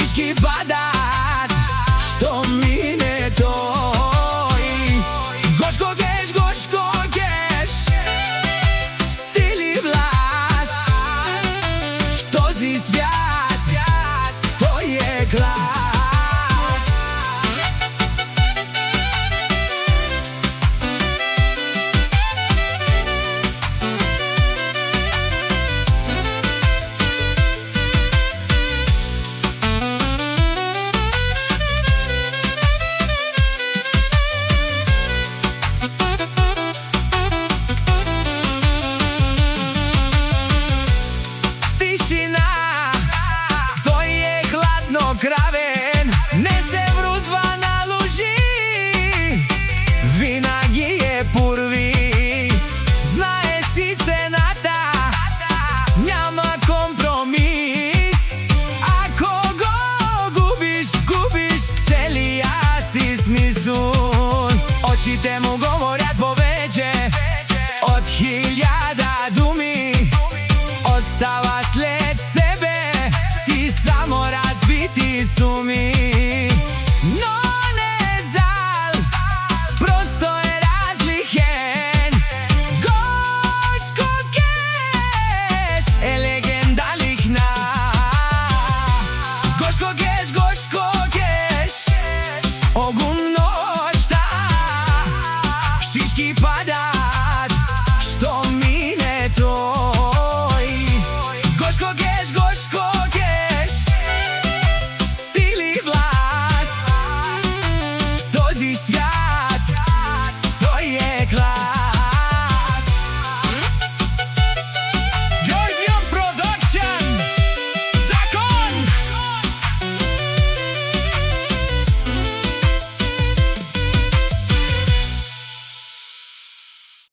kiški padat, što mine toj. Goško geš, stil i vlast, v този свят, той е глас. Той е хладнокравен, не се врузва на лъжи, винаги е първи, знае си цената, няма компромис. Ако го губиш целия си смисъл. Очите му говорят повече от 1000 думи, остава след себе си само разбити суми.